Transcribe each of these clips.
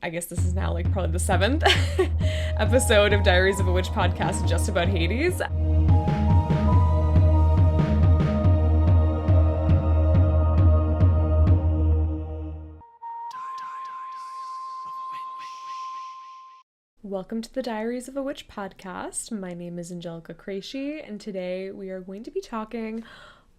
I guess this is now like probably the seventh episode of Diaries of a Witch podcast just about Hades. Welcome to the Diaries of a Witch podcast. My name is Angelica Crashi, and today we are going to be talking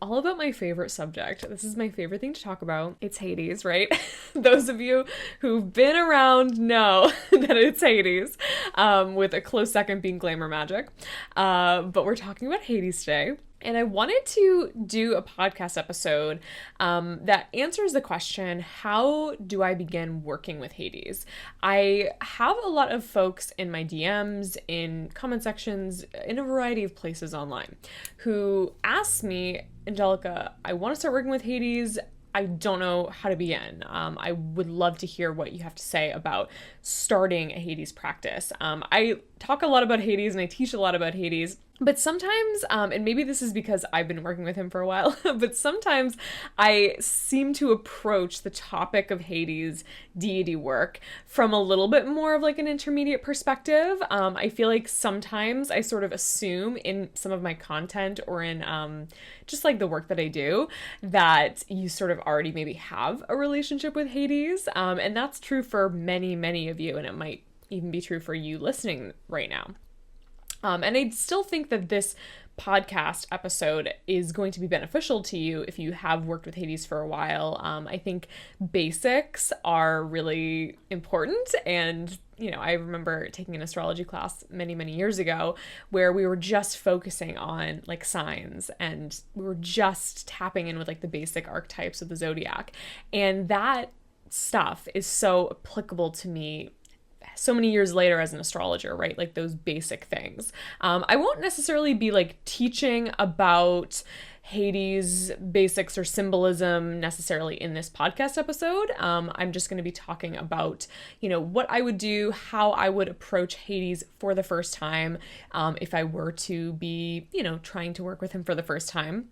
all about my favorite subject. This is my favorite thing to talk about. It's Hades, right? Those of you who've been around know that it's Hades, with a close second being glamour magic. But we're talking about Hades today. And I wanted to do a podcast episode that answers the question, how do I begin working with Hades? I have a lot of folks in my DMs, in comment sections, in a variety of places online who ask me, Angelica, I want to start working with Hades. I don't know how to begin. I would love to hear what you have to say about starting a Hades practice. I talk a lot about Hades and I teach a lot about Hades, but sometimes, and maybe this is because I've been working with him for a while, but sometimes I seem to approach the topic of Hades deity work from a little bit more of like an intermediate perspective. I feel like sometimes I sort of assume in some of my content or in just like the work that I do that you sort of already maybe have a relationship with Hades. And that's true for many, many of you, and it might even be true for you listening right now. And I still think that this podcast episode is going to be beneficial to you if you have worked with Hades for a while. I think basics are really important. And, you know, I remember taking an astrology class many, many years ago where we were just focusing on like signs and we were just tapping in with like the basic archetypes of the zodiac. And that stuff is so applicable to me so many years later as an astrologer, right? Like those basic things. I won't necessarily be like teaching about Hades basics or symbolism necessarily in this podcast episode. I'm just going to be talking about, you know, what I would do, how I would approach Hades for the first time, if I were to be, you know, trying to work with him for the first time.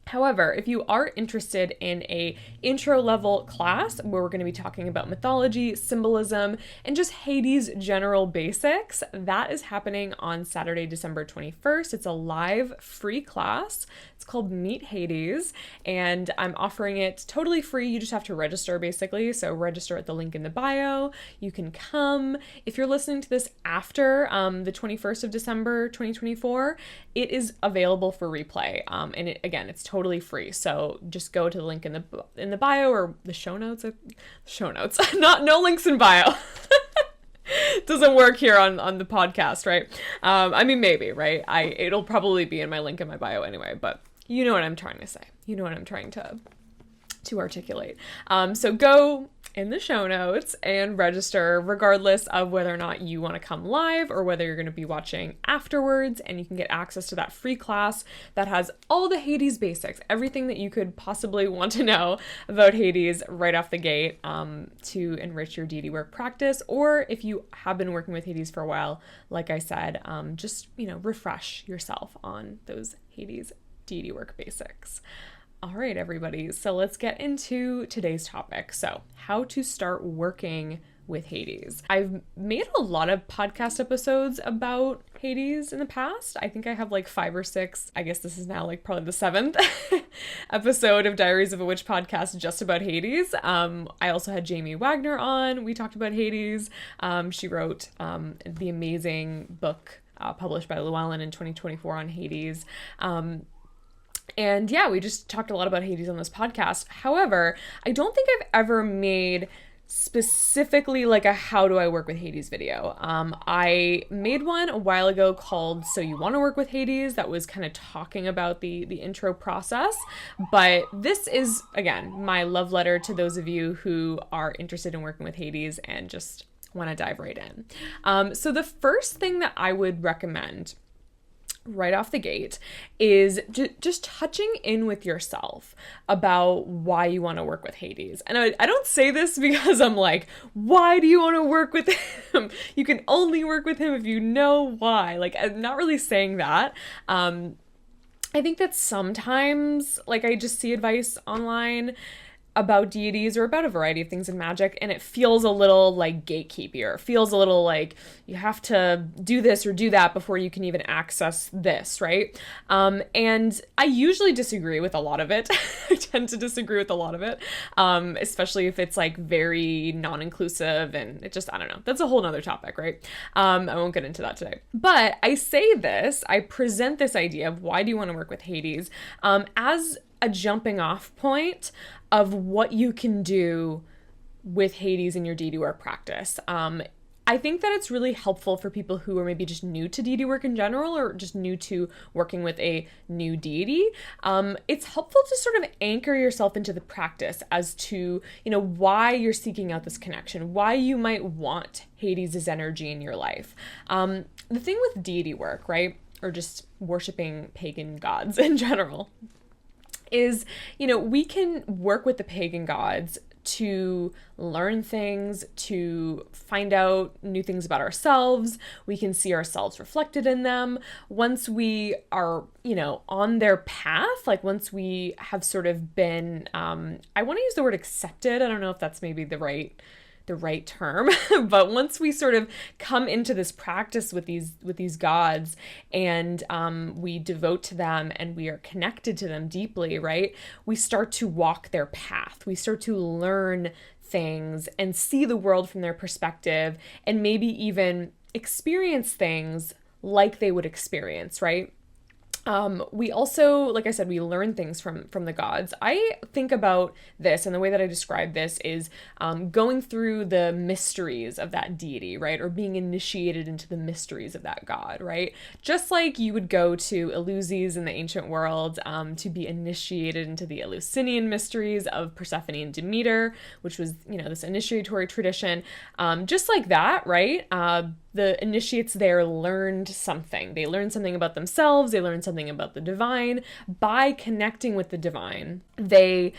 However, if you are interested in a intro level class where we're going to be talking about mythology, symbolism, and just Hades general basics, that is happening on Saturday, December 21st. It's a live free class. It's called Meet Hades, and I'm offering it totally free. You just have to register basically. So register at the link in the bio. You can come. If you're listening to this after the 21st of December, 2024, it is available for replay. And it's totally free. So just go to the link in the bio or the show notes. No links in bio. Doesn't work here on the podcast, right? I mean, maybe, right? It'll probably be in my link in my bio anyway, but you know what I'm trying to say. You know what I'm trying to articulate. So go in the show notes and register regardless of whether or not you want to come live or whether you're going to be watching afterwards, and you can get access to that free class that has all the Hades basics, everything that you could possibly want to know about Hades right off the gate, to enrich your deity work practice. Or if you have been working with Hades for a while, like I said, just, you know, refresh yourself on those Hades deity work basics. All right, everybody. So let's get into today's topic. So how to start working with Hades. I've made a lot of podcast episodes about Hades in the past. I think I have like 5 or 6. I guess this is now like probably the 7th episode of Diaries of a Witch podcast just about Hades. I also had Jamie Wagner on. We talked about Hades. She wrote the amazing book published by Llewellyn in 2024 on Hades. And yeah, we just talked a lot about Hades on this podcast. However, I don't think I've ever made specifically like a how do I work with Hades video. I made one a while ago called So You Want to Work with Hades that was kind of talking about the intro process. But this is, again, my love letter to those of you who are interested in working with Hades and just want to dive right in. So the first thing that I would recommend right off the gate is just touching in with yourself about why you want to work with Hades. And I don't say this because I'm like, why do you want to work with him? You can only work with him if you know why. Like, I'm not really saying that. I think that sometimes, like, I just see advice online about deities or about a variety of things in magic, and it feels a little like gatekeeper. It feels a little like you have to do this or do that before you can even access this, right? And I usually disagree with a lot of it. I tend to disagree with a lot of it, especially if it's like very non-inclusive, and it just, I don't know. That's a whole nother topic, right? I won't get into that today. But I say this, I present this idea of why do you want to work with Hades as a jumping off point of what you can do with Hades in your deity work practice. I think that it's really helpful for people who are maybe just new to deity work in general, or just new to working with a new deity. It's helpful to sort of anchor yourself into the practice as to, why you're seeking out this connection, why you might want Hades' energy in your life. The thing with deity work, right, or just worshiping pagan gods in general, is, we can work with the pagan gods to learn things, to find out new things about ourselves. We can see ourselves reflected in them. Once we are, on their path, like once we have sort of been, I want to use the word accepted. I don't know if that's maybe the right term, but once we sort of come into this practice with these gods, and we devote to them and we are connected to them deeply, right? We start to walk their path. We start to learn things and see the world from their perspective, and maybe even experience things like they would experience, right? We also, like I said, we learn things from the gods. I think about this, and the way that I describe this is going through the mysteries of that deity, right? Or being initiated into the mysteries of that god, right? Just like you would go to Eleusis in the ancient world to be initiated into the Eleusinian mysteries of Persephone and Demeter, which was, this initiatory tradition. Just like that, right? The initiates there learned something. They learned something about themselves. They learned something about the divine. By connecting with the divine, they,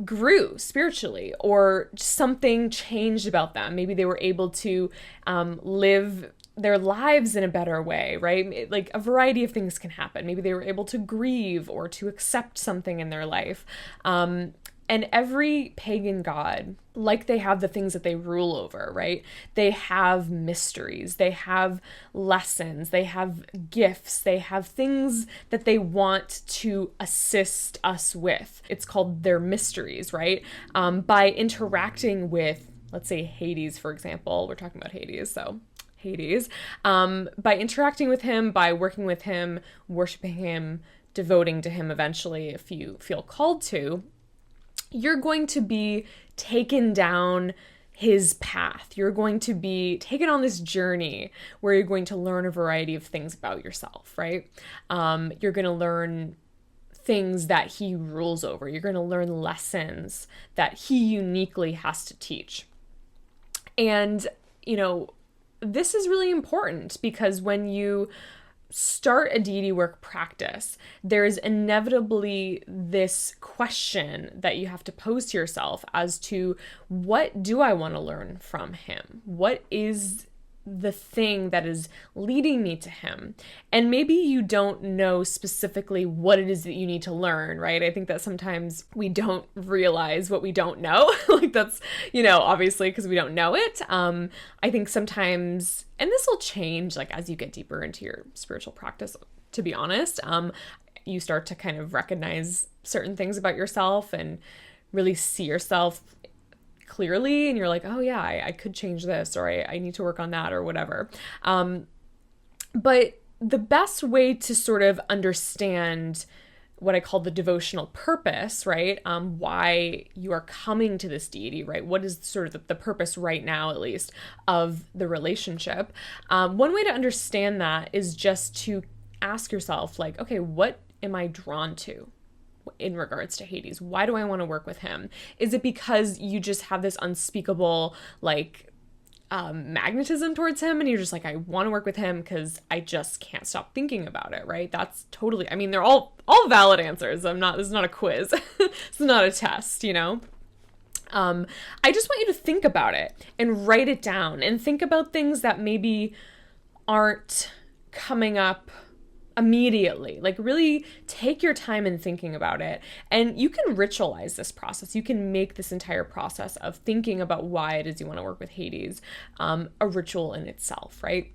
grew spiritually, or something changed about them. Maybe they were able to live their lives in a better way, right? Like a variety of things can happen. Maybe they were able to grieve or to accept something in their life. And every pagan god, like they have the things that they rule over, right? They have mysteries, they have lessons, they have gifts, they have things that they want to assist us with. It's called their mysteries, right? By interacting with, let's say, Hades, for example. We're talking about Hades, so Hades. By interacting with him, by working with him, worshiping him, devoting to him eventually, if you feel called to, you're going to be taken down his path. You're going to be taken on this journey where you're going to learn a variety of things about yourself, right? You're going to learn things that he rules over. You're going to learn lessons that he uniquely has to teach. And, this is really important, because when you start a deity work practice, there's inevitably this question that you have to pose to yourself as to, what do I want to learn from him? What is the thing that is leading me to him? And maybe you don't know specifically what it is that you need to learn, right? I think that sometimes we don't realize what we don't know. Like that's, obviously because we don't know it. I think sometimes, and this will change like as you get deeper into your spiritual practice, to be honest, you start to kind of recognize certain things about yourself and really see yourself clearly, and you're like, oh yeah, I could change this, or I need to work on that, or whatever. But the best way to sort of understand what I call the devotional purpose, right? Why you are coming to this deity, right? What is sort of the purpose right now, at least, of the relationship? One way to understand that is just to ask yourself, like, okay, what am I drawn to in regards to Hades? Why do I want to work with him? Is it because you just have this unspeakable, like, magnetism towards him, and you're just like, I want to work with him because I just can't stop thinking about it, right? That's totally, I mean, they're all valid answers. This is not a quiz. It's not a test, I just want you to think about it and write it down, and think about things that maybe aren't coming up immediately. Like, really take your time in thinking about it. And you can ritualize this process. You can make this entire process of thinking about why it is you want to work with Hades a ritual in itself, right?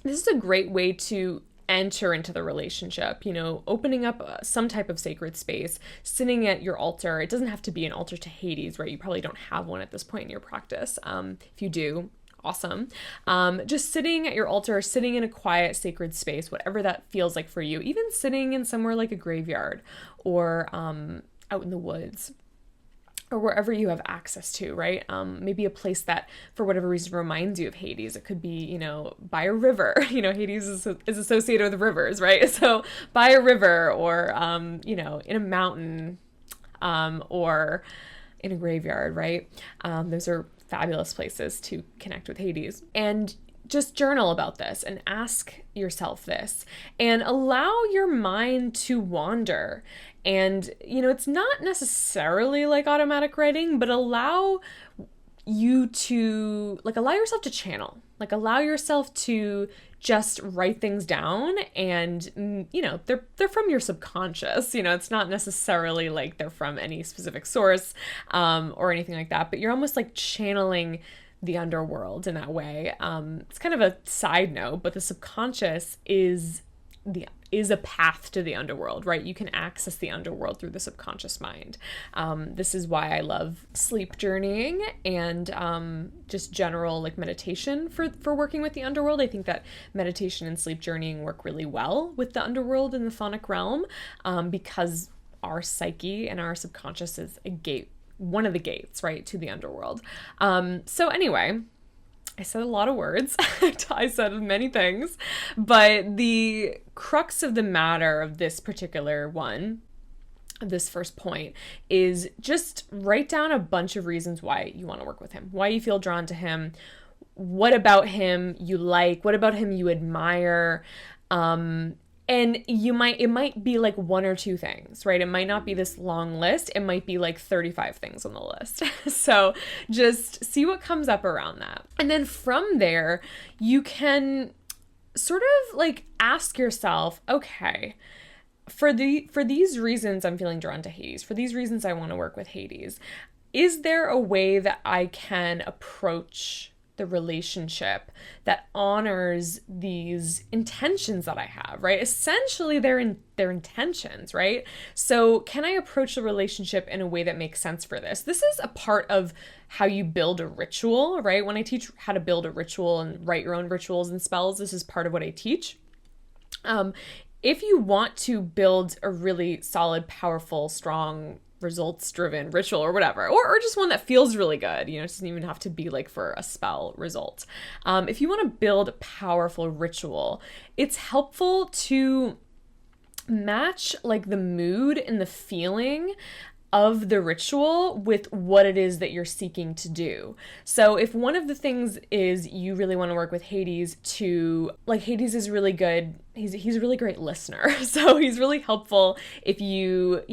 This is a great way to enter into the relationship, opening up some type of sacred space, sitting at your altar. It doesn't have to be an altar to Hades, right? You probably don't have one at this point in your practice. If you do, awesome. Just sitting at your altar, sitting in a quiet, sacred space, whatever that feels like for you, even sitting in somewhere like a graveyard or out in the woods, or wherever you have access to, right? Maybe a place that, for whatever reason, reminds you of Hades. It could be, by a river. Hades is associated with rivers, right? So by a river, or, in a mountain, or in a graveyard, right? Those are fabulous places to connect with Hades. And just journal about this and ask yourself this and allow your mind to wander. And, it's not necessarily like automatic writing, but allow you to, allow yourself to channel, allow yourself to just write things down. And, they're from your subconscious, it's not necessarily like they're from any specific source or anything like that, but you're almost like channeling the underworld in that way. It's kind of a side note, but the subconscious is a path to the underworld, right? You can access the underworld through the subconscious mind. This is why I love sleep journeying and just general meditation for working with the underworld. I think that meditation and sleep journeying work really well with the underworld and the thonic realm because our psyche and our subconscious is a gate, one of the gates, right, to the underworld. So anyway, I said a lot of words. I said many things, but the crux of the matter of this particular one, this first point, is just write down a bunch of reasons why you want to work with him, why you feel drawn to him, what about him you like, what about him you admire, and it might be like one or two things, right? It might not be this long list. It might be like 35 things on the list. So just see what comes up around that. And then from there, you can sort of ask yourself, okay, for these reasons I'm feeling drawn to Hades, for these reasons I want to work with Hades, is there a way that I can approach the relationship that honors these intentions that I have, right? Essentially, they're intentions, right? So can I approach the relationship in a way that makes sense for this? This is a part of how you build a ritual, right? When I teach how to build a ritual and write your own rituals and spells, this is part of what I teach. If you want to build a really solid, powerful, strong, results-driven ritual or whatever, or just one that feels really good, it doesn't even have to be for a spell result. If you want to build a powerful ritual, it's helpful to match the mood and the feeling of the ritual with what it is that you're seeking to do. So if one of the things is you really want to work with Hades Hades is really good. He's a really great listener. So he's really helpful if you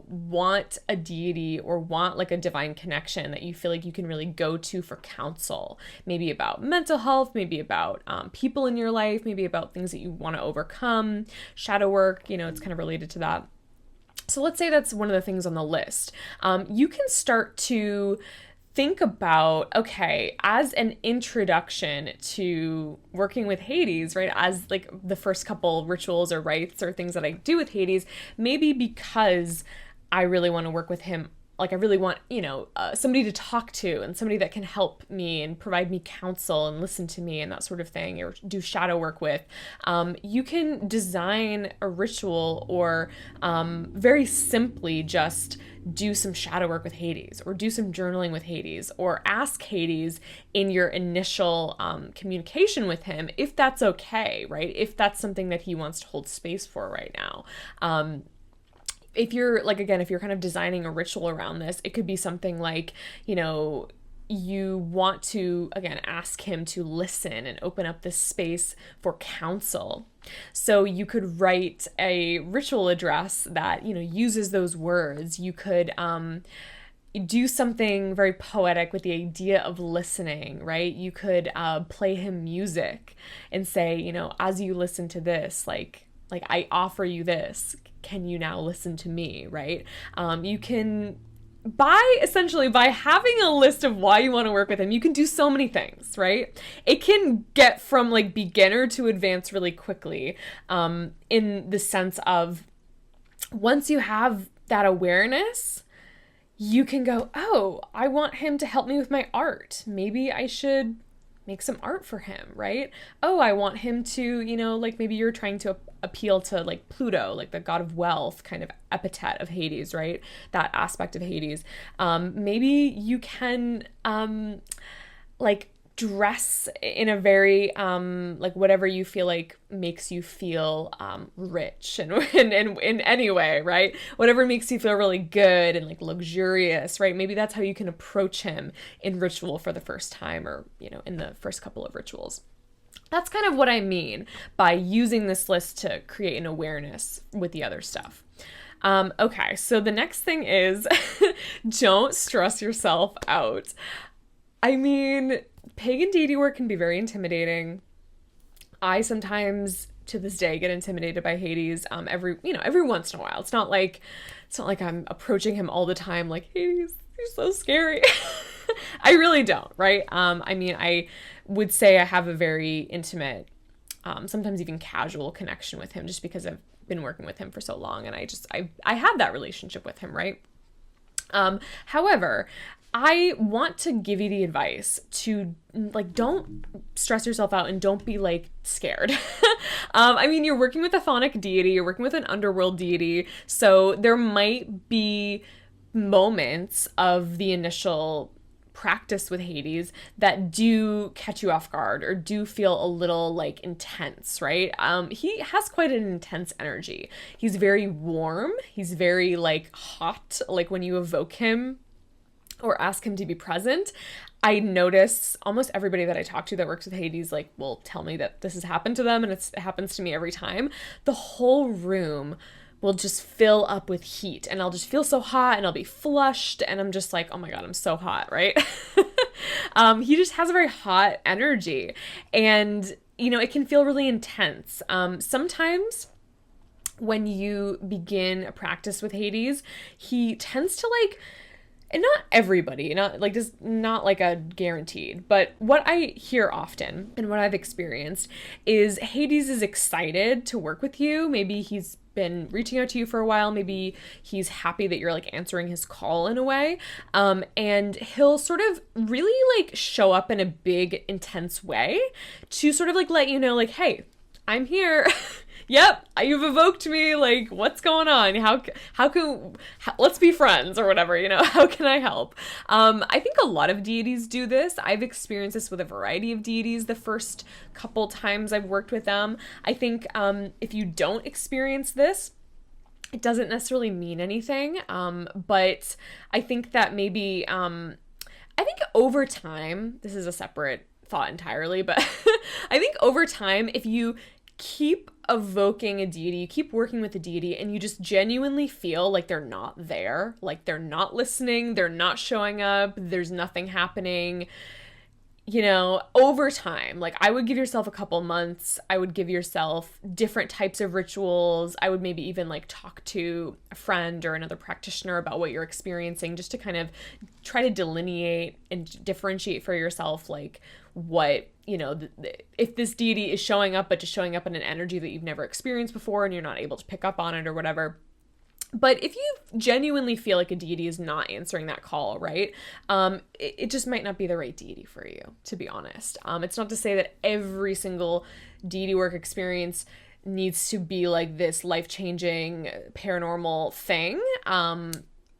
want a deity or want a divine connection that you feel like you can really go to for counsel, maybe about mental health, maybe about people in your life, maybe about things that you want to overcome, shadow work, it's kind of related to that. So let's say that's one of the things on the list. You can start to think about, okay, as an introduction to working with Hades, right, as the first couple rituals or rites or things that I do with Hades, maybe because I really want to work with him, I really want, somebody to talk to and somebody that can help me and provide me counsel and listen to me and that sort of thing, or do shadow work with, you can design a ritual or very simply just do some shadow work with Hades or do some journaling with Hades or ask Hades in your initial communication with him if that's okay, right? If that's something that he wants to hold space for right now. If you're if you're kind of designing a ritual around this, it could be something you want to, again, ask him to listen and open up this space for counsel. So you could write a ritual address that, uses those words. You could do something very poetic with the idea of listening, right? You could play him music and say, as you listen to this, like, I offer you this. Can you now listen to me, right? You can, essentially by having a list of why you want to work with him, you can do so many things, right? It can get from like beginner to advanced really quickly, in the sense of once you have that awareness, you can go, oh, I want him to help me with my art. Maybe I should make some art for him, right? Oh, I want him to, like maybe you're trying to appeal to like Pluto, like the god of wealth kind of epithet of Hades, right? That aspect of Hades. Maybe you can like dress in a very like whatever you feel like makes you feel rich and in any way, right? Whatever makes you feel really good and like luxurious, right? Maybe that's how you can approach him in ritual for the first time, or in the first couple of rituals. That's kind of what I mean by using this list to create an awareness with the other stuff. Okay, so the next thing is don't stress yourself out. I mean, pagan deity work can be very intimidating. I sometimes, to this day, get intimidated by Hades. Every once in a while. It's not like I'm approaching him all the time. Like, Hades, you're so scary. I really don't, right? I mean, I would say I have a very intimate, sometimes even casual connection with him, just because I've been working with him for so long, and I have that relationship with him, right? However, I want to give you the advice to like, don't stress yourself out and don't be like scared. I mean, you're working with a chthonic deity, you're working with an underworld deity, so there might be moments of the initial practice with Hades that do catch you off guard or do feel a little like intense, right? He has quite an intense energy. He's very warm. He's very like hot. Like when you evoke him or ask him to be present, I notice almost everybody that I talk to that works with Hades like will tell me that this has happened to them, and it happens to me every time. The whole room will just fill up with heat, and I'll just feel so hot, and I'll be flushed, and I'm just like, oh my God, I'm so hot, right? He just has a very hot energy, and it can feel really intense. Sometimes when you begin a practice with Hades, he tends to like, and not everybody, not like a guaranteed, but what I hear often and what I've experienced is Hades is excited to work with you. Maybe he's been reaching out to you for a while. Maybe he's happy that you're like answering his call in a way. And he'll sort of really like show up in a big, intense way to sort of like let you know, like, hey, I'm here. Yep, you've evoked me. Like, what's going on? Let's be friends or whatever, how can I help? I think a lot of deities do this. I've experienced this with a variety of deities the first couple times I've worked with them. I think if you don't experience this, it doesn't necessarily mean anything. But I think that maybe, I think over time, this is a separate thought entirely, but I think over time, if you keep evoking a deity, you keep working with a deity, and you just genuinely feel like they're not there, like they're not listening, they're not showing up, there's nothing happening, over time, like I would give yourself a couple months, I would give yourself different types of rituals, I would maybe even like talk to a friend or another practitioner about what you're experiencing, just to kind of try to delineate and differentiate for yourself, like what, if this deity is showing up, but just showing up in an energy that you've never experienced before and you're not able to pick up on it or whatever. But if you genuinely feel like a deity is not answering that call, right, it just might not be the right deity for you, to be honest. It's not to say that every single deity work experience needs to be like this life-changing paranormal thing. I'm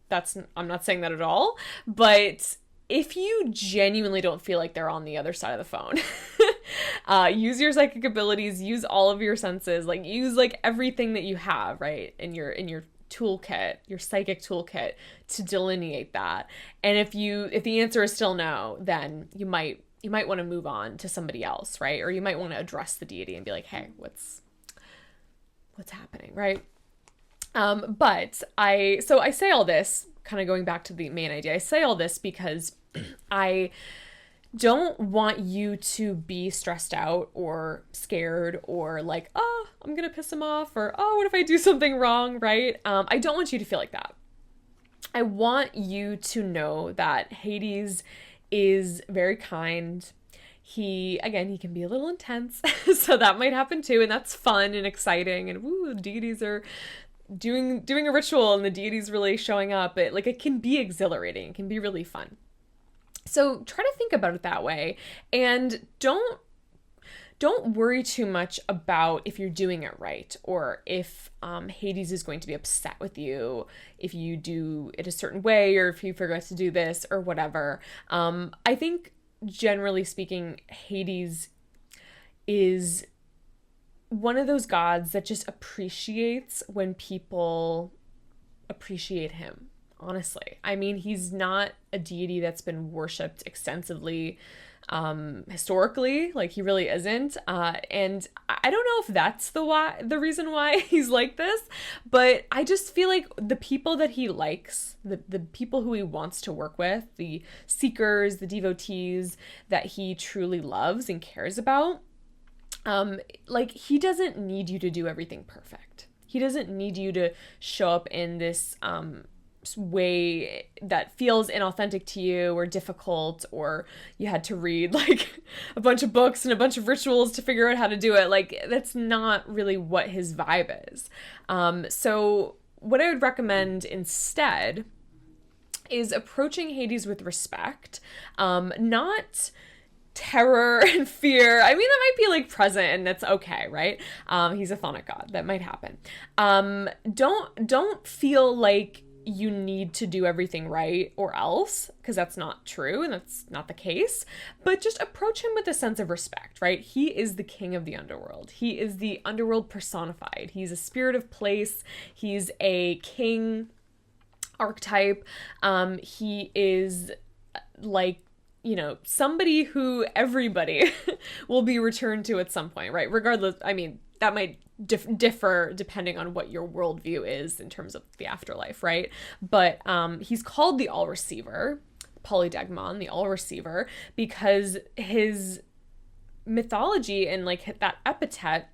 not saying that at all, but if you genuinely don't feel like they're on the other side of the phone, use your psychic abilities, use all of your senses, like use like everything that you have, right, in your toolkit, your psychic toolkit, to delineate that. And if the answer is still no, then you might want to move on to somebody else, right? Or you might want to address the deity and be like, hey, what's happening, right? But I say all this, kind of going back to the main idea, I say all this because I don't want you to be stressed out or scared or like, oh, I'm gonna piss him off, or oh, what if I do something wrong, right? I don't want you to feel like that. I want you to know that Hades is very kind. He can be a little intense, so that might happen too, and that's fun and exciting. And woo, the deities are doing a ritual, and the deities really showing up. It can be exhilarating. It can be really fun. So try to think about it that way, and don't worry too much about if you're doing it right, or if Hades is going to be upset with you if you do it a certain way, or if you forget to do this or whatever. I think generally speaking, Hades is one of those gods that just appreciates when people appreciate him. Honestly, I mean, he's not a deity that's been worshipped extensively historically. Like, he really isn't, and I don't know if that's the reason why he's like this, but I just feel like the people that he likes, the people who he wants to work with, the seekers, the devotees that he truly loves and cares about, like, he doesn't need you to do everything perfect. He doesn't need you to show up in this way that feels inauthentic to you or difficult, or you had to read like a bunch of books and a bunch of rituals to figure out how to do it. Like, that's not really what his vibe is. So what I would recommend instead is approaching Hades with respect, not terror and fear. I mean, that might be like present, and that's okay, right? He's a chthonic god. That might happen. Don't feel like you need to do everything right or else, because that's not true and that's not the case. But just approach him with a sense of respect, right? He is the king of the underworld. He is the underworld personified. He's a spirit of place. He's a king archetype. He is like, somebody who everybody will be returned to at some point, right? Regardless, I mean, that might differ depending on what your worldview is in terms of the afterlife, right? But he's called the All-Receiver, Polydegmon, the All-Receiver, because his mythology and like that epithet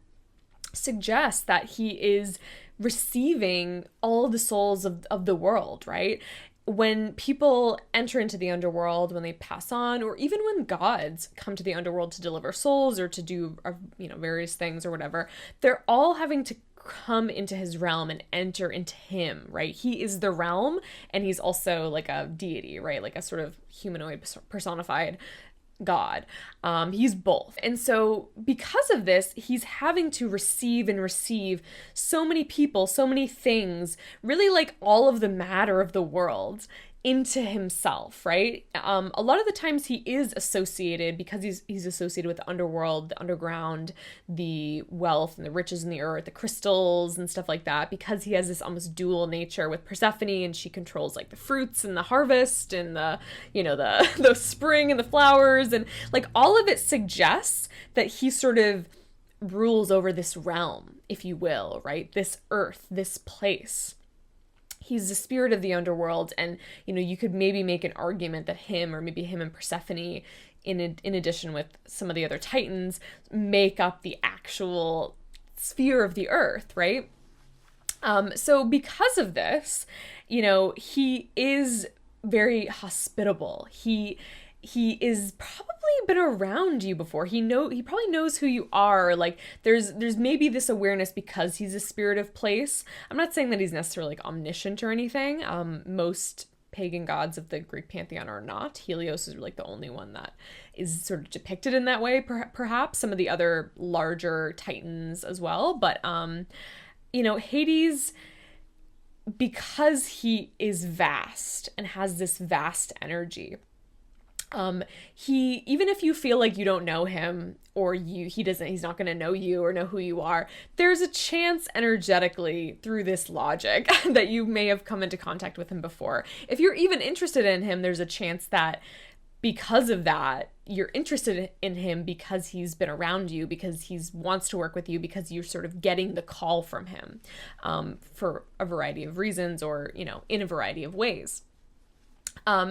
suggests that he is receiving all the souls of the world, right? When people enter into the underworld, when they pass on, or even when gods come to the underworld to deliver souls or to do, various things or whatever, they're all having to come into his realm and enter into him, right? He is the realm, and he's also like a deity, right? Like a sort of humanoid personified God. He's both. And so because of this, he's having to receive so many people, so many things, really like all of the matter of the world into himself, right? A lot of the times he is associated, because he's associated with the underworld, the underground, the wealth and the riches in the earth, the crystals and stuff like that, because he has this almost dual nature with Persephone, and she controls like the fruits and the harvest and the spring and the flowers, and like all of it suggests that he sort of rules over this realm, if you will, right? This earth, this place. He's the spirit of the underworld, and you could maybe make an argument that him and Persephone, in addition with some of the other titans, make up the actual sphere of the earth, right? So because of this, he is very hospitable. He is probably been around you before. He probably knows who you are. Like, there's maybe this awareness because he's a spirit of place. I'm not saying that he's necessarily like omniscient or anything. Most pagan gods of the Greek pantheon are not. Helios is like the only one that is sort of depicted in that way, perhaps. Some of the other larger titans as well. But Hades, because he is vast and has this vast energy, even if you feel like you don't know him, or he's not going to know you or know who you are, there's a chance energetically through this logic that you may have come into contact with him before. If you're even interested in him, there's a chance that because of that, you're interested in him because he's been around you, because he wants to work with you, because you're sort of getting the call from him, for a variety of reasons, or, in a variety of ways.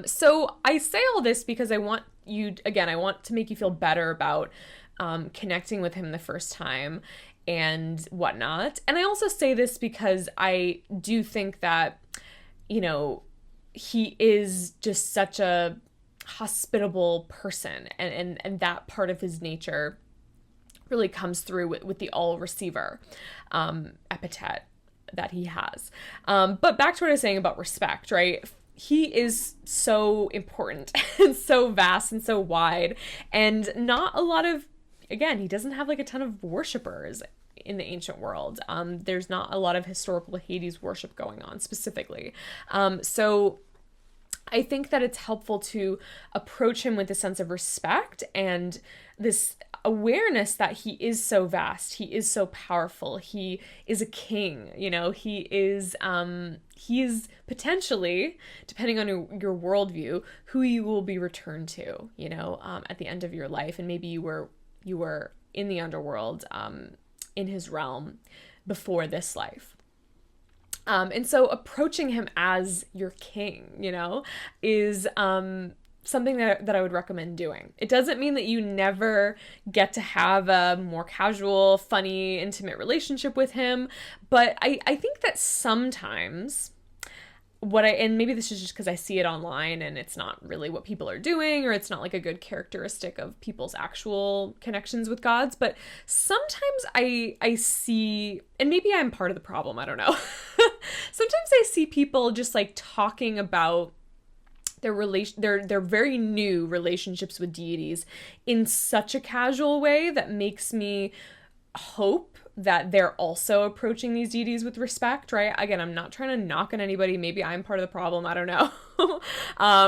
So I say all this because I want to make you feel better about connecting with him the first time and whatnot. And I also say this because I do think that, you know, he is just such a hospitable person, and that part of his nature really comes through with the all receiver epithet that he has. But back to what I was saying about respect, right? He is so important and so vast and so wide, and not a lot of, again, he doesn't have like a ton of worshipers in the ancient world. There's not a lot of historical Hades worship going on specifically. So I think that it's helpful to approach him with a sense of respect and this awareness that he is so vast, he is so powerful, he is a king, you know, he is potentially, depending on your worldview, who you will be returned to, you know, at the end of your life. And maybe you were in the underworld, in his realm before this life. And so approaching him as your king, you know, is something that I would recommend doing. It doesn't mean that you never get to have a more casual, funny, intimate relationship with him, but I think that sometimes and maybe this is just because I see it online and it's not really what people are doing, or it's not like a good characteristic of people's actual connections with gods, but sometimes I see, and maybe I'm part of the problem, I don't know. Sometimes I see people just like talking about their very new relationships with deities in such a casual way that makes me hope that they're also approaching these deities with respect, right? Again, I'm not trying to knock on anybody. Maybe I'm part of the problem. I don't know.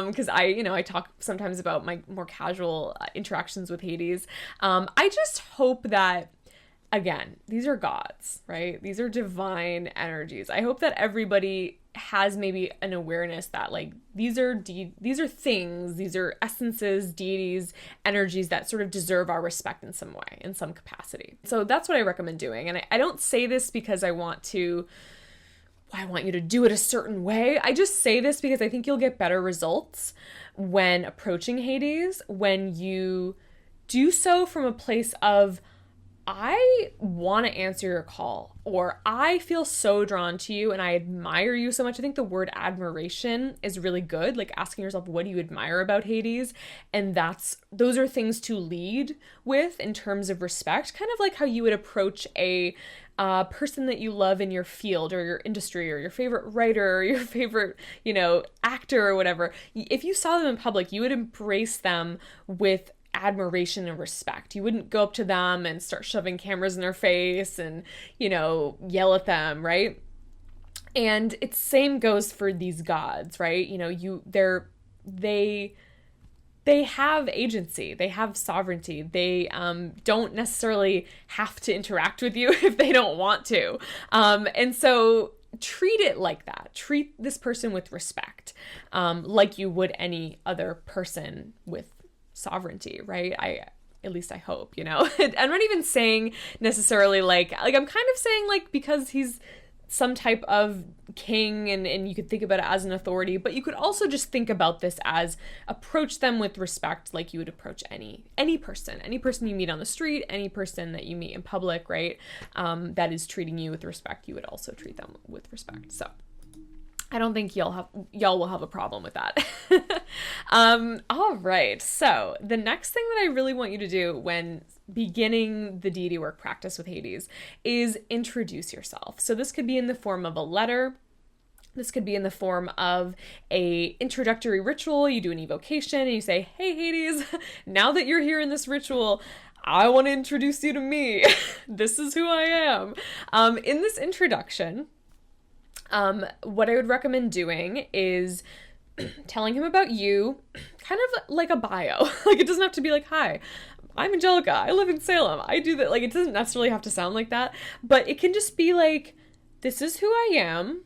Because I talk sometimes about my more casual interactions with Hades. I just hope that, again, these are gods, right? These are divine energies. I hope that everybody has maybe an awareness that like these are things, these are essences, deities, energies that sort of deserve our respect in some way, in some capacity. So that's what I recommend doing. And I don't say this because I want you to do it a certain way. I just say this because I think you'll get better results when approaching Hades, when you do so from a place of, I want to answer your call, or I feel so drawn to you and I admire you so much. I think the word admiration is really good, like asking yourself, what do you admire about Hades? And those are things to lead with in terms of respect, kind of like how you would approach a person that you love in your field or your industry, or your favorite writer or your favorite, actor or whatever. If you saw them in public, you would embrace them with admiration and respect. You wouldn't go up to them and start shoving cameras in their face and, yell at them, right? And it's same goes for these gods, right? They have agency, they have sovereignty. They don't necessarily have to interact with you if they don't want to. And so treat it like that. Treat this person with respect, like you would any other person with sovereignty, right? At least I hope, I'm not even saying necessarily like I'm kind of saying like because he's some type of king and you could think about it as an authority, but you could also just think about this as approach them with respect like you would approach any person you meet on the street, any person that you meet in public, right? That is treating you with respect, you would also treat them with respect. So I don't think y'all will have a problem with that. All right. So the next thing that I really want you to do when beginning the deity work practice with Hades is introduce yourself. So this could be in the form of a letter. This could be in the form of a introductory ritual. You do an evocation and you say, hey, Hades, now that you're here in this ritual, I want to introduce you to me. This is who I am. In this introduction, what I would recommend doing is telling him about you, kind of like a bio. Like, it doesn't have to be like, hi, I'm Angelica, I live in Salem, I do that. Like, it doesn't necessarily have to sound like that, but it can just be like, this is who I am.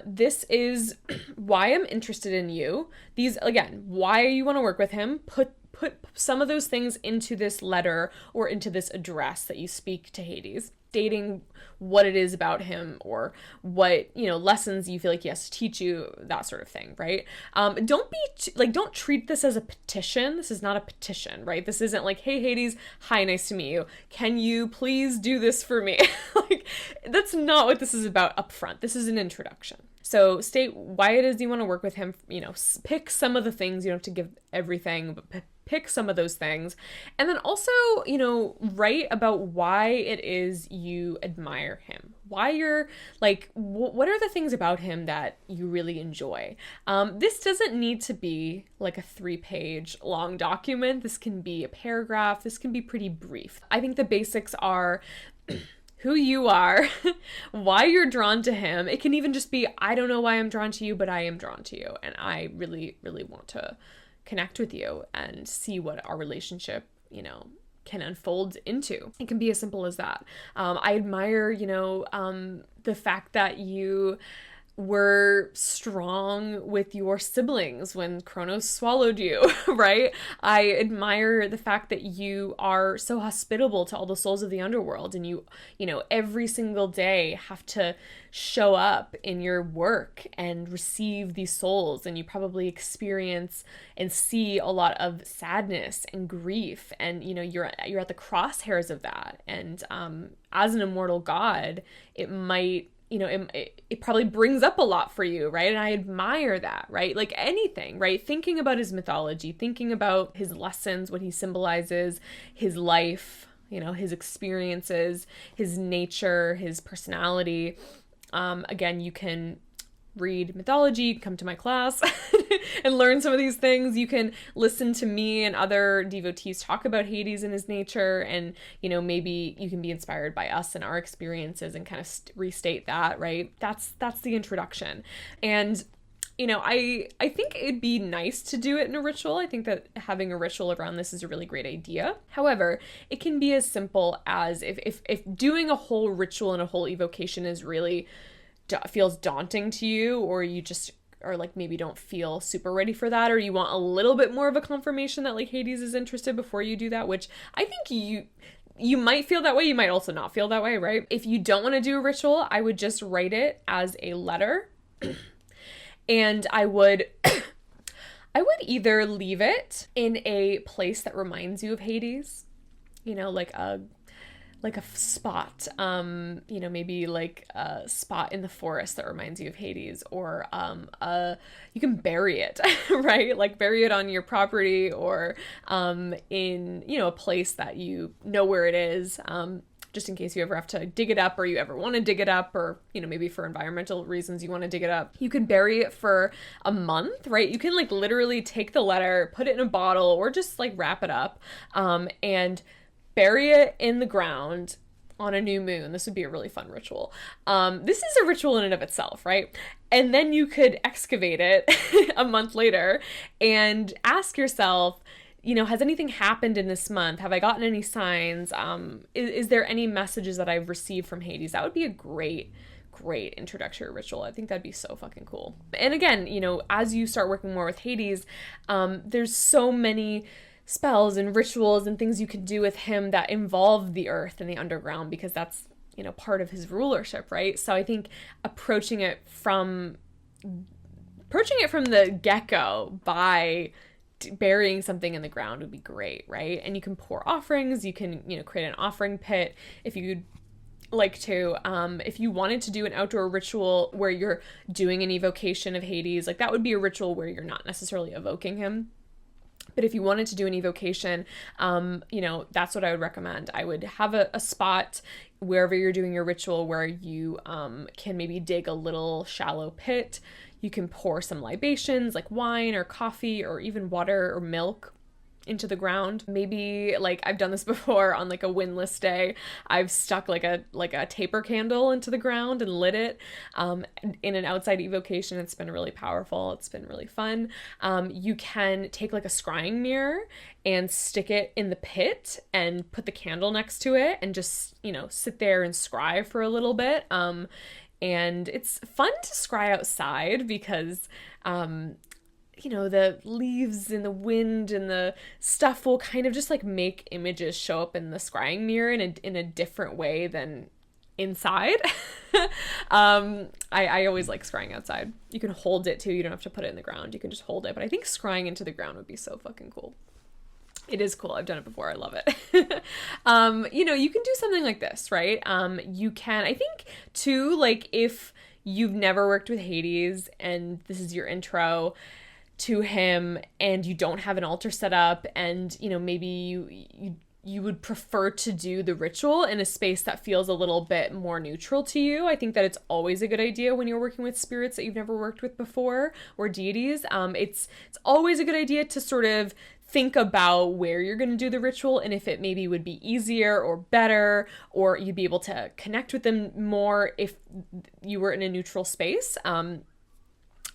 This is why I'm interested in you. These, again, why you want to work with him. Put some of those things into this letter or into this address that you speak to Hades. stating what it is about him or what, lessons you feel like he has to teach you, that sort of thing, right? Don't treat this as a petition. This is not a petition, right? This isn't like, hey, Hades, hi, nice to meet you. Can you please do this for me? Like, that's not what this is about up front. This is an introduction. So state why it is you want to work with him, pick some of the things. You don't have to give everything, but pick some of those things. And then also, write about why it is you admire him. Why you're like, what are the things about him that you really enjoy? This doesn't need to be like a 3-page long document. This can be a paragraph. This can be pretty brief. I think the basics are who you are, why you're drawn to him. It can even just be, I don't know why I'm drawn to you, but I am drawn to you. And I really, really want to connect with you and see what our relationship, can unfold into. It can be as simple as that. I admire, the fact that you were strong with your siblings when Kronos swallowed you, right? I admire the fact that you are so hospitable to all the souls of the underworld, and you every single day have to show up in your work and receive these souls, and you probably experience and see a lot of sadness and grief, and you're at the crosshairs of that. And as an immortal god, it might it probably brings up a lot for you, right? And I admire that, right? Like anything, right? Thinking about his mythology, thinking about his lessons, what he symbolizes, his life, his experiences, his nature, his personality. Again, you can read mythology, come to my class and learn some of these things. You can listen to me and other devotees talk about Hades and his nature, and maybe you can be inspired by us and our experiences and kind of restate that, right? That's the introduction. And I think it'd be nice to do it in a ritual. I think that having a ritual around this is a really great idea. However, it can be as simple as if doing a whole ritual and a whole evocation is really feels daunting to you, or you just are like maybe don't feel super ready for that, or you want a little bit more of a confirmation that like Hades is interested before you do that, which I think you might feel that way, you might also not feel that way, right? If you don't want to do a ritual, I would just write it as a letter. And I would either leave it in a place that reminds you of Hades, like a spot, maybe like a spot in the forest that reminds you of Hades, or you can bury it, right? Like bury it on your property, or in, a place that you know where it is, just in case you ever have to dig it up, or you ever want to dig it up, or, maybe for environmental reasons you want to dig it up. You can bury it for a month, right? You can like literally take the letter, put it in a bottle, or just like wrap it up, and bury it in the ground on a new moon. This would be a really fun ritual. This is a ritual in and of itself, right? And then you could excavate it a month later and ask yourself, has anything happened in this month? Have I gotten any signs? Is there any messages that I've received from Hades? That would be a great introductory ritual. I think that'd be so fucking cool. And again, as you start working more with Hades, there's so many spells and rituals and things you can do with him that involve the earth and the underground, because that's, part of his rulership, right? So I think approaching it from the get-go by burying something in the ground would be great, right? And you can pour offerings, you can, create an offering pit if you'd like to. If you wanted to do an outdoor ritual where you're doing an evocation of Hades, like that would be a ritual where you're not necessarily evoking him. But if you wanted to do an evocation, that's what I would recommend. I would have a spot wherever you're doing your ritual where you can maybe dig a little shallow pit. You can pour some libations like wine or coffee or even water or milk into the ground. Maybe like I've done this before on like a windless day. I've stuck like a taper candle into the ground and lit it in an outside evocation. It's been really powerful. It's been really fun. You can take like a scrying mirror and stick it in the pit and put the candle next to it and just, sit there and scry for a little bit. And it's fun to scry outside because the leaves and the wind and the stuff will kind of just like make images show up in the scrying mirror in a different way than inside. I always like scrying outside. You can hold it too. You don't have to put it in the ground. You can just hold it. But I think scrying into the ground would be so fucking cool. It is cool. I've done it before. I love it. You can do something like this, right? You can, I think, too, like, if you've never worked with Hades and this is your intro to him and you don't have an altar set up and, maybe you would prefer to do the ritual in a space that feels a little bit more neutral to you. I think that it's always a good idea when you're working with spirits that you've never worked with before or deities. It's always a good idea to sort of think about where you're going to do the ritual and if it maybe would be easier or better, or you'd be able to connect with them more if you were in a neutral space.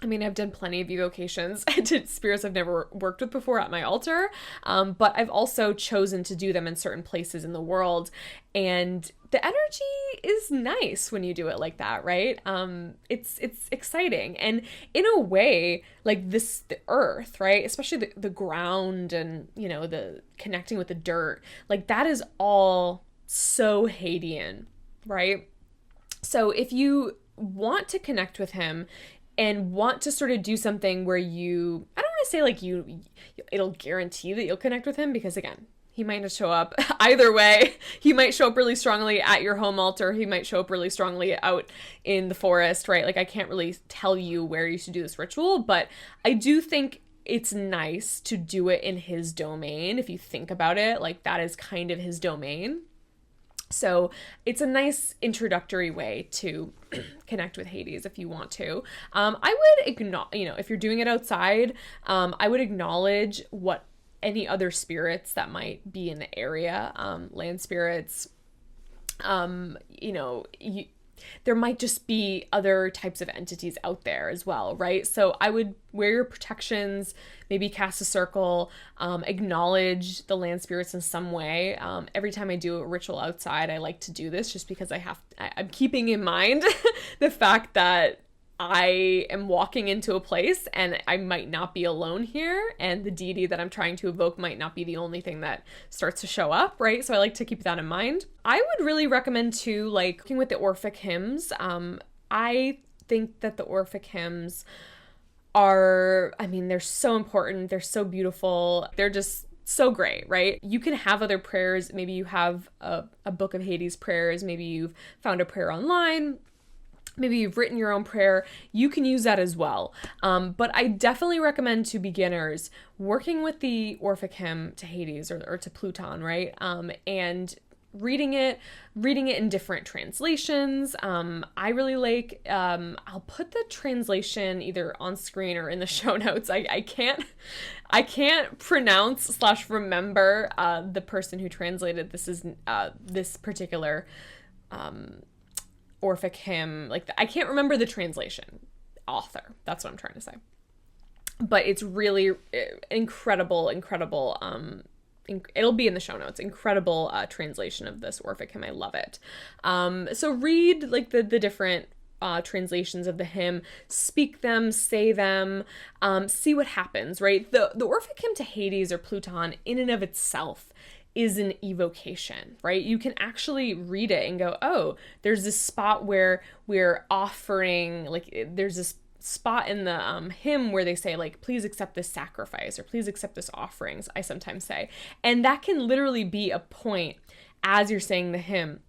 I've done plenty of evocations to spirits I've never worked with before at my altar, but I've also chosen to do them in certain places in the world, and the energy is nice when you do it like that, right? It's exciting, and in a way, like the earth, right? Especially the ground and, the connecting with the dirt, like that is all so Hadean, right? So if you want to connect with him and want to sort of do something where I don't want to say it'll guarantee that you'll connect with him, because again, he might not show up either way. He might show up really strongly at your home altar. He might show up really strongly out in the forest, right? Like, I can't really tell you where you should do this ritual, but I do think it's nice to do it in his domain. If you think about it, like that is kind of his domain. So it's a nice introductory way to connect with Hades if you want to. I would acknowledge, if you're doing it outside, I would acknowledge what any other spirits that might be in the area, land spirits, there might just be other types of entities out there as well, right? So I would wear your protections, maybe cast a circle, acknowledge the land spirits in some way. Every time I do a ritual outside, I like to do this just because I'm keeping in mind the fact that I am walking into a place and I might not be alone here, and the deity that I'm trying to evoke might not be the only thing that starts to show up, right? So I like to keep that in mind. I would really recommend too, like, working with the Orphic hymns. I think that the Orphic hymns they're so important. They're so beautiful. They're just so great, right? You can have other prayers. Maybe you have a book of Hades prayers. Maybe you've found a prayer online. Maybe you've written your own prayer. You can use that as well. But I definitely recommend to beginners working with the Orphic hymn to Hades or to Pluton, right? And reading it in different translations. I really like, I'll put the translation either on screen or in the show notes. I can't pronounce / remember the person who translated this particular Orphic hymn. I can't remember the translation author. That's what I'm trying to say. But it's really incredible. It'll be in the show notes. Incredible translation of this Orphic hymn. I love it. So read the different translations of the hymn, speak them, say them, see what happens, right? The Orphic hymn to Hades or Pluton in and of itself is an evocation, right? You can actually read it and go, oh, there's this spot where we're offering, there's this spot in the hymn where they say, please accept this sacrifice or please accept this offerings, I sometimes say. And that can literally be a point as you're saying the hymn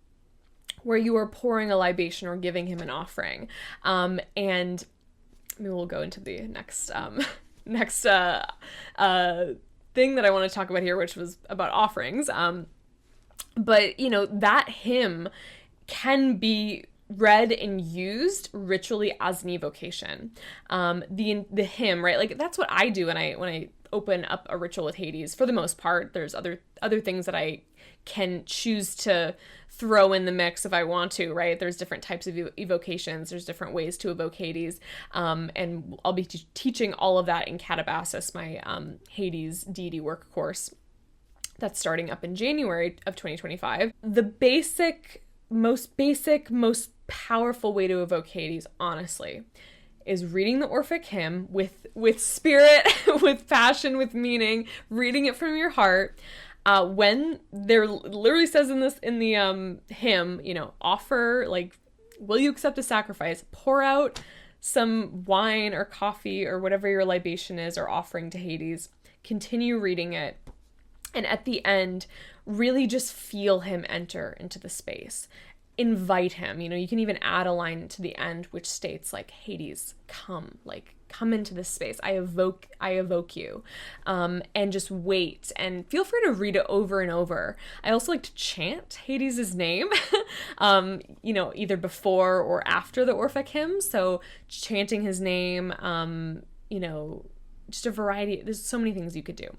where you are pouring a libation or giving him an offering. And maybe we'll go into the next thing that I want to talk about here, which was about offerings. But that hymn can be read and used ritually as an evocation. The hymn, right? That's what I do when I open up a ritual with Hades. For the most part, there's other things that I can choose to throw in the mix if I want to, right? There's different types of evocations. There's different ways to evoke Hades. And I'll be teaching all of that in Catabasis, my Hades deity work course that's starting up in January of 2025. The most powerful way to evoke Hades, honestly, is reading the Orphic hymn with spirit, with passion, with meaning, reading it from your heart. When there literally says in the hymn, offer, like, will you accept a sacrifice? Pour out some wine or coffee or whatever your libation is or offering to Hades. Continue reading it. And at the end, really just feel him enter into the space. Invite him. You can even add a line to the end which states, like, Hades, come, like, come into this space. I evoke you. And just wait, and feel free to read it over and over. I also like to chant Hades' name, either before or after the Orphic hymn. So chanting his name, just a variety. There's so many things you could do.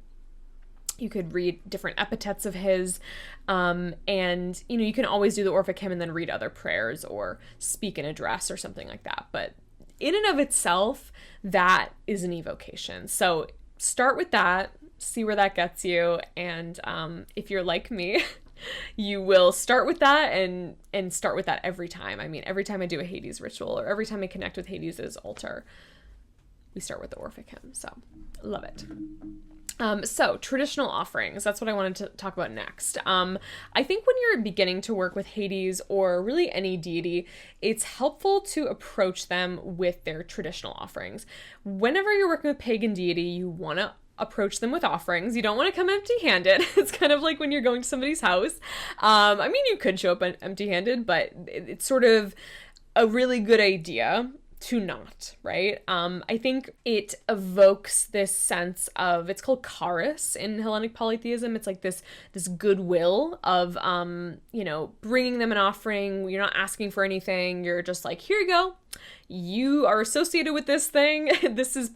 You could read different epithets of his, and, you can always do the Orphic hymn and then read other prayers or speak an address or something like that. But in and of itself, that is an evocation. So start with that, see where that gets you, and if you're like me, you will start with that and start with that every time. I mean, every time I do a Hades ritual or every time I connect with Hades' altar, we start with the Orphic hymn. So love it. So traditional offerings, that's what I wanted to talk about next. I think when you're beginning to work with Hades or really any deity, it's helpful to approach them with their traditional offerings. Whenever you're working with pagan deity, you want to approach them with offerings. You don't want to come empty-handed. It's kind of like when you're going to somebody's house. You could show up empty-handed, but it's sort of a really good idea to not, right? I think it evokes this sense of, it's called charis in Hellenic polytheism. It's like this goodwill of, bringing them an offering. You're not asking for anything. You're just like, here you go. You are associated with this thing. This is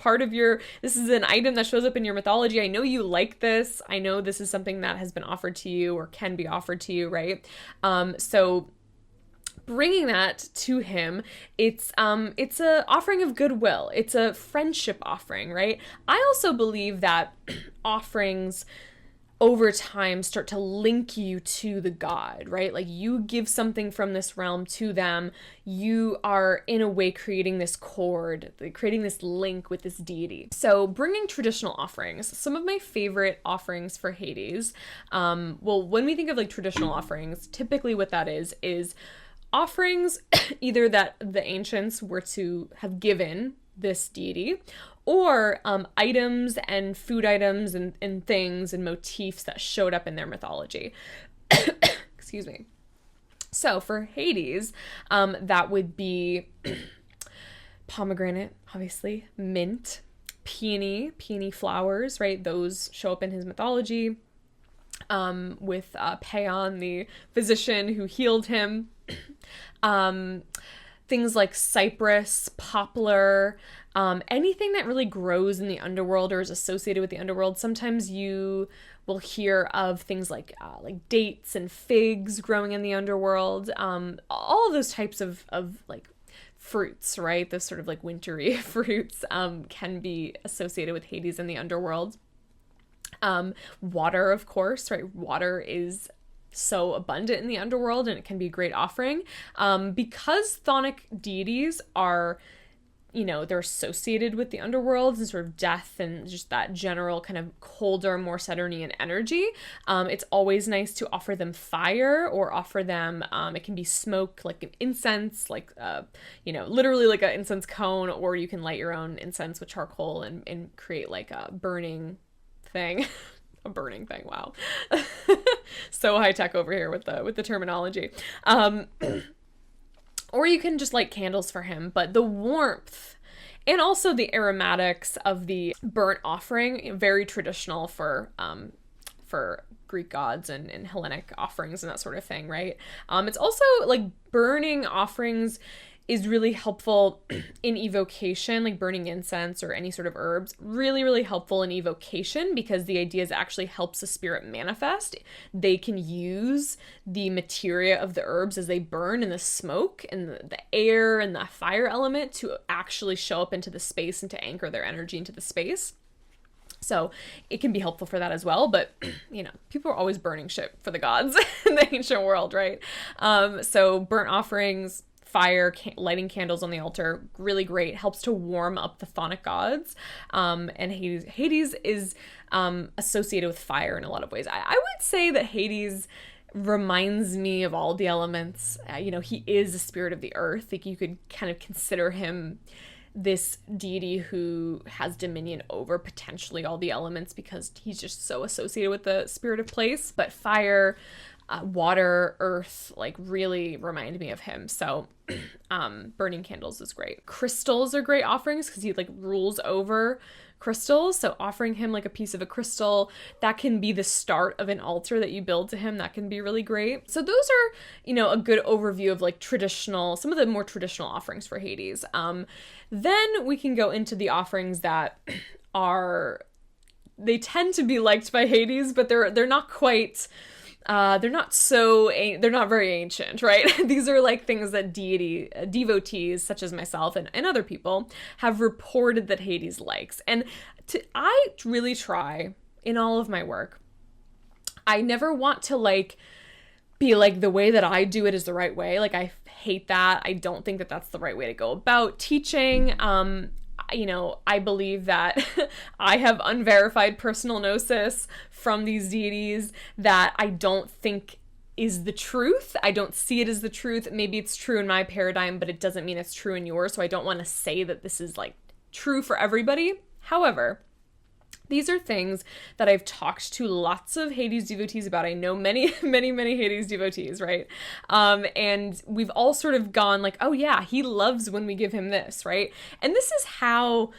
an item that shows up in your mythology. I know you like this. I know this is something that has been offered to you or can be offered to you, right? So bringing that to him, it's a offering of goodwill. It's a friendship offering, right? I also believe that offerings over time start to link you to the god, right? Like, you give something from this realm to them, you are in a way creating this cord, creating this link with this deity. So bringing traditional offerings, some of my favorite offerings for Hades, when we think of like traditional offerings, typically what that is offerings either that the ancients were to have given this deity, or items and food items and things and motifs that showed up in their mythology. Excuse me. So for Hades, that would be pomegranate, obviously, mint, peony flowers, right? Those show up in his mythology, with Paeon, the physician who healed him. Things like cypress, poplar, anything that really grows in the underworld or is associated with the underworld. Sometimes you will hear of things like dates and figs growing in the underworld. All of those types of like fruits, right? Those sort of like wintry fruits can be associated with Hades in the underworld. Water, of course, right? Water is so abundant in the underworld, and it can be a great offering. Because chthonic deities are, they're associated with the underworld and sort of death and just that general kind of colder, more Saturnian energy. It's always nice to offer them fire or offer them, it can be smoke, like an incense, like, literally like an incense cone, or you can light your own incense with charcoal and create like a burning thing. A burning thing, wow. So high tech over here with the terminology. Or you can just light candles for him, but the warmth and also the aromatics of the burnt offering, very traditional for Greek gods and Hellenic offerings and that sort of thing, right? It's also like burning offerings is really helpful in evocation, like burning incense or any sort of herbs. Really, really helpful in evocation, because the idea is it actually helps the spirit manifest. They can use the materia of the herbs as they burn in the smoke and the air and the fire element to actually show up into the space and to anchor their energy into the space. So it can be helpful for that as well. But, people are always burning shit for the gods in the ancient world, right? So burnt offerings, fire, lighting candles on the altar, really great. Helps to warm up the chthonic gods. And Hades is associated with fire in a lot of ways. I would say that Hades reminds me of all the elements. He is the spirit of the earth. Like, you could kind of consider him this deity who has dominion over potentially all the elements because he's just so associated with the spirit of place. But fire, water, earth, like, really remind me of him. So burning candles is great. Crystals are great offerings because he, like, rules over crystals. So offering him, like, a piece of a crystal that can be the start of an altar that you build to him, that can be really great. So those are, a good overview of, like, some of the more traditional offerings for Hades. Then we can go into the offerings that they tend to be liked by Hades, but they're not quite, they're not very ancient, right? These are, like, things that devotees such as myself and other people have reported that Hades likes. And I really try in all of my work, I never want to, like, be like, the way that I do it is the right way. Like, I hate that. I don't think that that's the right way to go about teaching. I believe that I have unverified personal gnosis from these deities that I don't think is the truth. I don't see it as the truth. Maybe it's true in my paradigm, but it doesn't mean it's true in yours. So I don't want to say that this is, like, true for everybody. However, these are things that I've talked to lots of Hades devotees about. I know many, many, many Hades devotees, right? And we've all sort of gone like, oh yeah, he loves when we give him this, right? And this is how,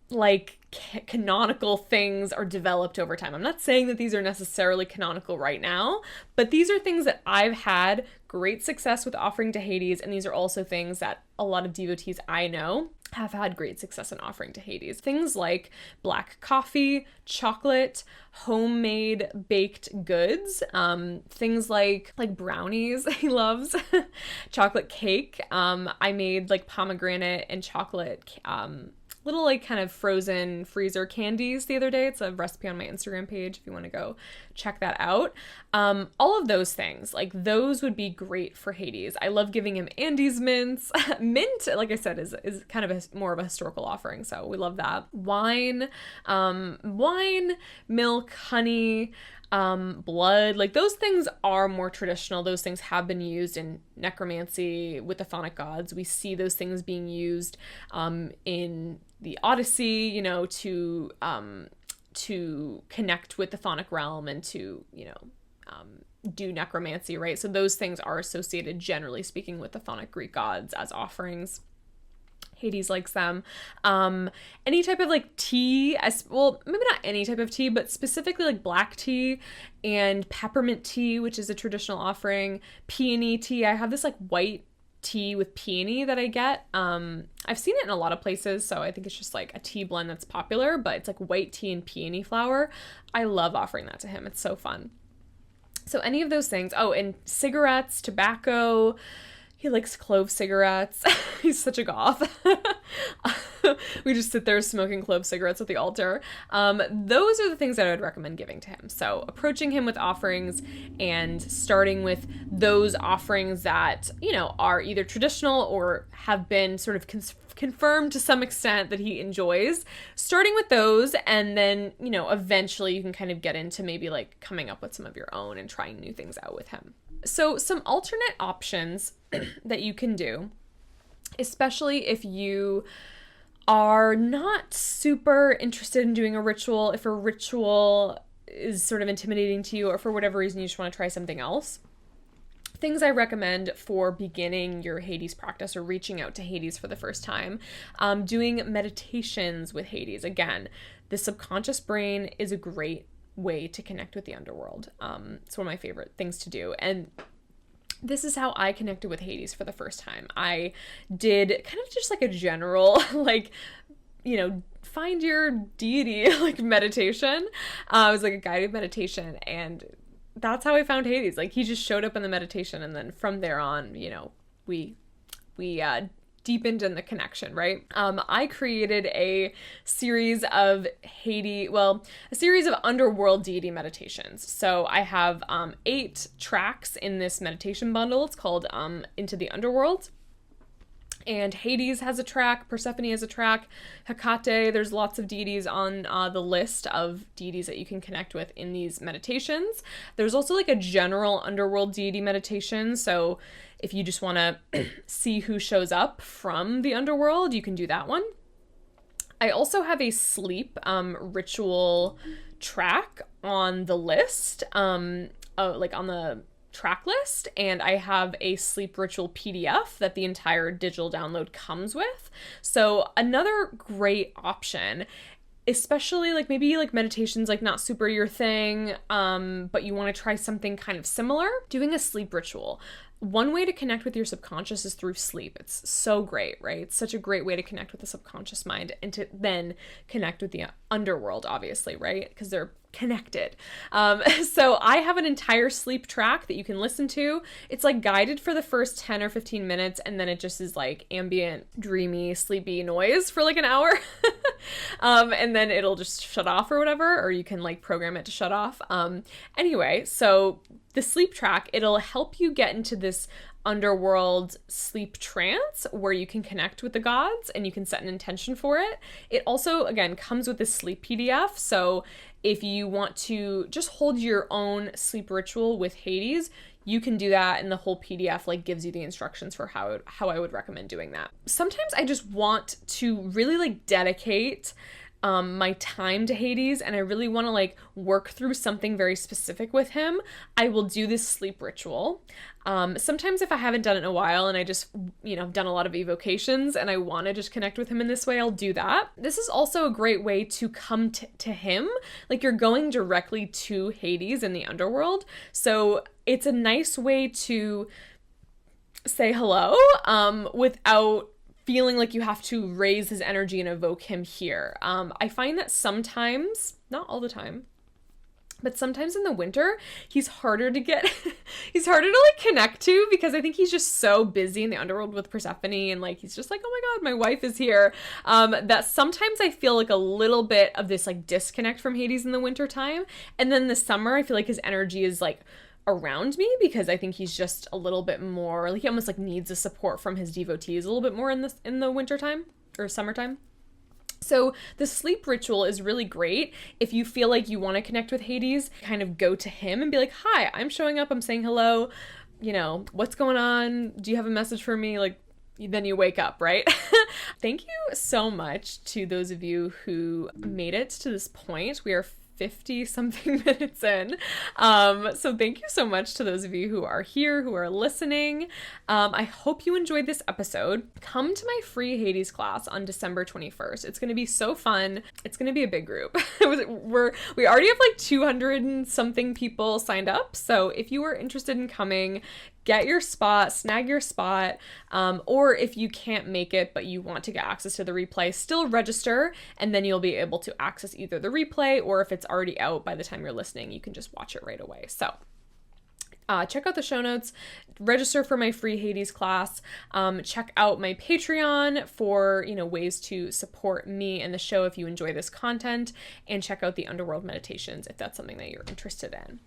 like, canonical things are developed over time. I'm not saying that these are necessarily canonical right now, but these are things that I've had great success with offering to Hades, and these are also things that a lot of devotees I know have had great success in offering to Hades. Things like black coffee, chocolate, homemade baked goods, things like brownies he loves, chocolate cake. I made, like, pomegranate and chocolate little, like, kind of frozen freezer candies the other day. It's a recipe on my Instagram page if you want to go check that out. All of those things, like, those would be great for Hades. I love giving him Andes mints. Mint, like I said, is kind of more of a historical offering, so we love that. Wine, milk, honey, blood, like, those things are more traditional. Those things have been used in necromancy with the chthonic gods. We see those things being used in the Odyssey, to connect with the chthonic realm and to, do necromancy, right? So those things are associated, generally speaking, with the chthonic Greek gods as offerings. Hades likes them. Any type of, like, tea, well, maybe not any type of tea, but specifically, like, black tea and peppermint tea, which is a traditional offering. Peony tea. I have this, like, white tea with peony that I get. I've seen it in a lot of places, so I think it's just, like, a tea blend that's popular, but it's, like, white tea and peony flower. I love offering that to him. It's so fun. So any of those things. Oh, and cigarettes, tobacco. He likes clove cigarettes. He's such a goth. We just sit there smoking clove cigarettes at the altar. Those are the things that I would recommend giving to him. So approaching him with offerings and starting with those offerings that, are either traditional or have been sort of confirmed to some extent that he enjoys. Starting with those, and then, eventually you can kind of get into maybe, like, coming up with some of your own and trying new things out with him. So some alternate options that you can do, especially if you are not super interested in doing a ritual, if a ritual is sort of intimidating to you, or for whatever reason you just want to try something else. Things I recommend for beginning your Hades practice or reaching out to Hades for the first time, doing meditations with Hades. Again, the subconscious brain is a great way to connect with the underworld. It's one of my favorite things to do. And this is how I connected with Hades for the first time. I did kind of just, like, a general, like, find your deity, like, meditation. It was like a guided meditation, and that's how I found Hades. Like, he just showed up in the meditation, and then from there on, we deepened in the connection, right? I created a series of a series of underworld deity meditations. So I have 8 tracks in this meditation bundle. It's called Into the Underworld. And Hades has a track, Persephone has a track, Hecate, there's lots of deities on the list of deities that you can connect with in these meditations. There's also like a general underworld deity meditation, so if you just want to see who shows up from the underworld, you can do that one. I also have a sleep ritual track on the list, like on the track list, and I have a sleep ritual PDF that the entire digital download comes with. So another great option, especially like maybe like meditation's like not super your thing, but you want to try something kind of similar, doing a sleep ritual. One way to connect with your subconscious is through sleep. It's so great, right? It's such a great way to connect with the subconscious mind and to then connect with the underworld, obviously, right? Because they're connected. So I have an entire sleep track that you can listen to. It's like guided for the first 10 or 15 minutes, and then it just is like ambient, dreamy, sleepy noise for like an hour. And then it'll just shut off or whatever, or you can like program it to shut off. Anyway, so the sleep track, it'll help you get into this underworld sleep trance where you can connect with the gods and you can set an intention for it. It also, again, comes with this sleep PDF. So if you want to just hold your own sleep ritual with Hades, you can do that, and the whole PDF like gives you the instructions for how I would recommend doing that. Sometimes I just want to really like dedicate my time to Hades, and I really want to like work through something very specific with him. I will do this sleep ritual. Sometimes if I haven't done it in a while and I just, I've done a lot of evocations and I want to just connect with him in this way, I'll do that. This is also a great way to come to him. Like you're going directly to Hades in the underworld. So it's a nice way to say hello, without feeling like you have to raise his energy and evoke him here. I find that sometimes, not all the time, but sometimes in the winter, he's harder to get, he's harder to like connect to, because I think he's just so busy in the underworld with Persephone, and like, he's just like, oh my God, my wife is here. That sometimes I feel like a little bit of this like disconnect from Hades in the winter time. And then the summer, I feel like his energy is like around me, because I think he's just a little bit more like, he almost like needs the support from his devotees a little bit more in the winter time or summertime. So the sleep ritual is really great if you feel like you want to connect with Hades, kind of go to him and be like, hi, I'm showing up, I'm saying hello, what's going on, do you have a message for me? Like, then you wake up, right? Thank you so much to those of you who made it to this point. We are 50 something minutes in. So thank you so much to those of you who are here, who are listening. I hope you enjoyed this episode. Come to my free Hades class on December 21st. It's going to be so fun. It's going to be a big group. We already have like 200 and something people signed up. So if you are interested in coming, get your spot, snag your spot, or if you can't make it but you want to get access to the replay, still register, and then you'll be able to access either the replay, or if it's already out by the time you're listening, you can just watch it right away. So check out the show notes, register for my free Hades class, check out my Patreon for, ways to support me and the show if you enjoy this content, and check out the Underworld meditations if that's something that you're interested in.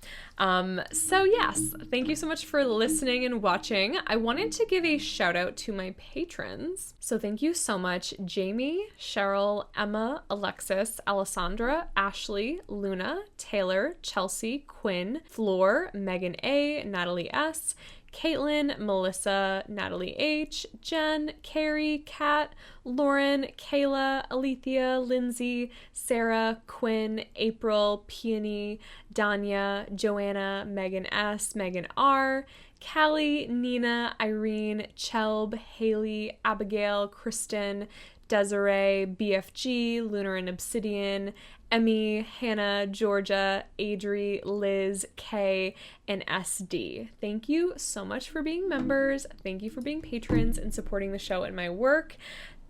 So yes, thank you so much for listening and watching. I wanted to give a shout out to my patrons. So thank you so much, Jamie, Cheryl, Emma, Alexis, Alessandra, Ashley, Luna, Taylor, Chelsea, Quinn, Floor, Megan A, Natalie S, Caitlin, Melissa, Natalie H, Jen, Carrie, Kat, Lauren, Kayla, Alethea, Lindsay, Sarah, Quinn, April, Peony, Danya, Joanna, Megan S, Megan R, Callie, Nina, Irene, Chelb, Haley, Abigail, Kristen, Desiree, BFG, Lunar and Obsidian, Emmy, Hannah, Georgia, Adri, Liz, Kay, and SD. Thank you so much for being members. Thank you for being patrons and supporting the show and my work.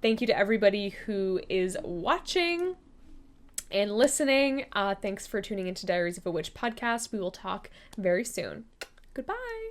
Thank you to everybody who is watching and listening. Thanks for tuning into Diaries of a Witch podcast. We will talk very soon. Goodbye.